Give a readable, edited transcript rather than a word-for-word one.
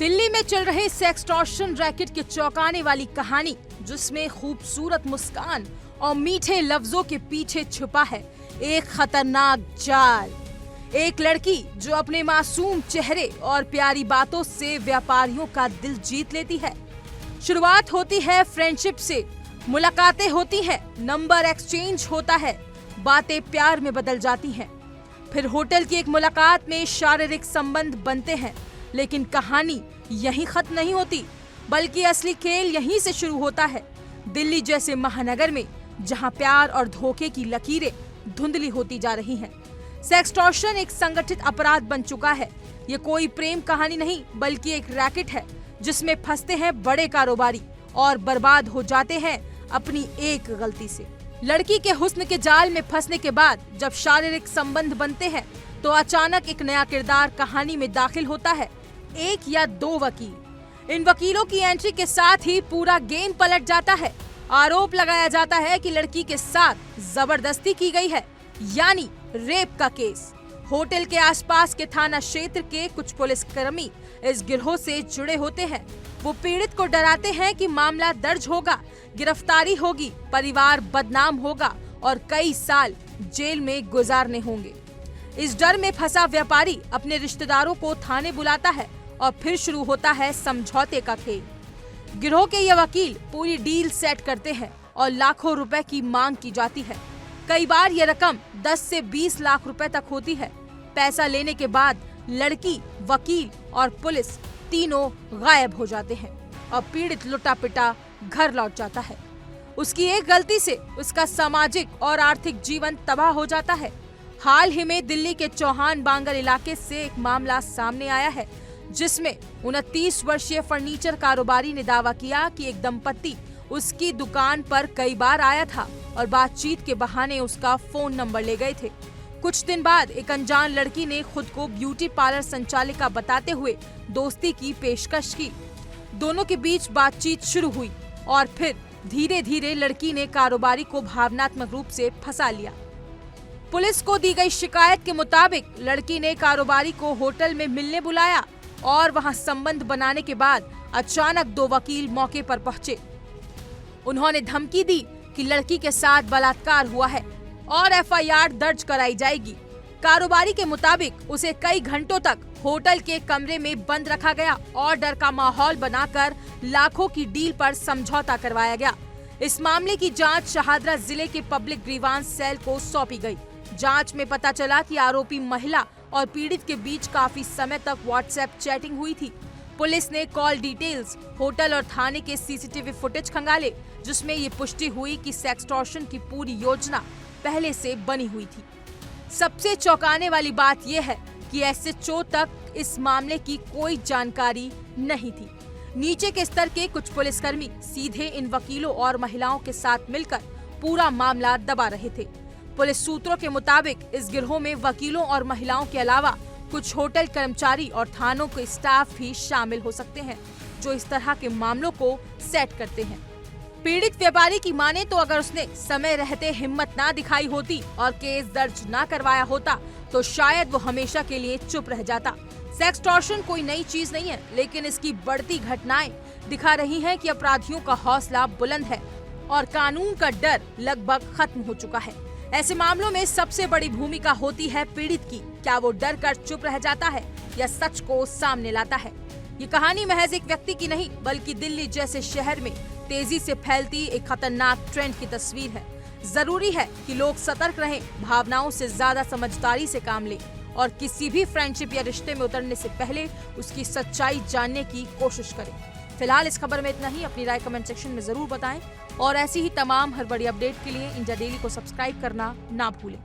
दिल्ली में चल रहे सेक्सटॉर्शन रैकेट की चौंकाने वाली कहानी, जिसमें खूबसूरत मुस्कान और मीठे लफ्जों के पीछे छुपा है एक खतरनाक जाल। एक लड़की जो अपने मासूम चेहरे और प्यारी बातों से व्यापारियों का दिल जीत लेती है। शुरुआत होती है फ्रेंडशिप से, मुलाकातें होती हैं, नंबर एक्सचेंज होता है, बातें प्यार में बदल जाती हैं। फिर होटल की एक मुलाकात में शारीरिक संबंध बनते हैं। लेकिन कहानी यहीं खत्म नहीं होती, बल्कि असली खेल यहीं से शुरू होता है। दिल्ली जैसे महानगर में, जहां प्यार और धोखे की लकीरें धुंधली होती जा रही हैं। सेक्सटॉर्शन एक संगठित अपराध बन चुका है। ये कोई प्रेम कहानी नहीं, बल्कि एक रैकेट है जिसमें फंसते हैं बड़े कारोबारी और बर्बाद हो जाते हैं अपनी एक गलती से। लड़की के हुस्न के जाल में फंसने के बाद जब शारीरिक संबंध बनते हैं, तो अचानक एक नया किरदार कहानी में दाखिल होता है, एक या दो वकील। इन वकीलों की एंट्री के साथ ही पूरा गेम पलट जाता है। आरोप लगाया जाता है कि लड़की के साथ जबरदस्ती की गई है, यानी रेप का केस। होटल के आसपास के थाना क्षेत्र के कुछ पुलिसकर्मी इस गिरोह से जुड़े होते हैं। वो पीड़ित को डराते हैं कि मामला दर्ज होगा, गिरफ्तारी होगी, परिवार बदनाम होगा और कई साल जेल में गुजारने होंगे। इस डर में फंसा व्यापारी अपने रिश्तेदारों को थाने बुलाता है और फिर शुरू होता है समझौते का खेल। गिरोह के ये वकील पूरी डील सेट करते हैं और लाखों रुपए की मांग की जाती है। कई बार ये रकम 10 से 20 लाख रुपए तक होती है। पैसा लेने के बाद लड़की, वकील और पुलिस तीनों गायब हो जाते हैं और पीड़ित लुटा पिटा घर लौट जाता है। उसकी एक गलती से उसका सामाजिक और आर्थिक जीवन तबाह हो जाता है। हाल ही में दिल्ली के चौहान बांगर इलाके से एक मामला सामने आया है, जिसमें 29 वर्षीय फर्नीचर कारोबारी ने दावा किया कि एक दंपत्ति उसकी दुकान पर कई बार आया था और बातचीत के बहाने उसका फोन नंबर ले गए थे। कुछ दिन बाद एक अनजान लड़की ने खुद को ब्यूटी पार्लर संचालिका बताते हुए दोस्ती की पेशकश की। दोनों के बीच बातचीत शुरू हुई और फिर धीरे धीरे लड़की ने कारोबारी को भावनात्मक रूप से फंसा लिया। पुलिस को दी गई शिकायत के मुताबिक लड़की ने कारोबारी को होटल में मिलने बुलाया और वहां संबंध बनाने के बाद अचानक दो वकील मौके पर पहुंचे। उन्होंने धमकी दी कि लड़की के साथ बलात्कार हुआ है और एफआईआर दर्ज कराई जाएगी। कारोबारी के मुताबिक उसे कई घंटों तक होटल के कमरे में बंद रखा गया और डर का माहौल बनाकर लाखों की डील पर समझौता करवाया गया। इस मामले की जांच शहादरा जिले के पब्लिक ग्रीवांस सेल को सौंपी गई। जांच में पता चला कि आरोपी महिला और पीड़ित के बीच काफी समय तक व्हाट्सएप चैटिंग हुई थी। पुलिस ने कॉल डिटेल्स, होटल और थाने के सीसीटीवी फुटेज खंगाले, जिसमें ये पुष्टि हुई कि सेक्सटॉर्शन की पूरी योजना पहले से बनी हुई थी। सबसे चौंकाने वाली बात यह है कि एसएचओ तक इस मामले की कोई जानकारी नहीं थी। नीचे के स्तर के कुछ पुलिसकर्मी सीधे इन वकीलों और महिलाओं के साथ मिलकर पूरा मामला दबा रहे थे। पुलिस सूत्रों के मुताबिक इस गिरोह में वकीलों और महिलाओं के अलावा कुछ होटल कर्मचारी और थानों के स्टाफ भी शामिल हो सकते हैं, जो इस तरह के मामलों को सेट करते हैं। पीड़ित व्यापारी की माने तो अगर उसने समय रहते हिम्मत ना दिखाई होती और केस दर्ज ना करवाया होता, तो शायद वो हमेशा के लिए चुप रह जाता। सेक्सटॉर्शन कोई नई चीज नहीं है, लेकिन इसकी बढ़ती घटनाएं दिखा रही हैं कि अपराधियों का हौसला बुलंद है और कानून का डर लगभग खत्म हो चुका है। ऐसे मामलों में सबसे बड़ी भूमिका होती है पीड़ित की। क्या वो डर कर चुप रह जाता है या सच को सामने लाता है? ये कहानी महज एक व्यक्ति की नहीं, बल्कि दिल्ली जैसे शहर में तेजी से फैलती एक खतरनाक ट्रेंड की तस्वीर है। जरूरी है कि लोग सतर्क रहें, भावनाओं से ज्यादा समझदारी से काम लें और किसी भी फ्रेंडशिप या रिश्ते में उतरने से पहले उसकी सच्चाई जानने की कोशिश करें। फिलहाल इस खबर में इतना ही। अपनी राय कमेंट सेक्शन में जरूर बताएं और ऐसी ही तमाम हर बड़ी अपडेट के लिए इंडिया डेली को सब्सक्राइब करना ना भूलें।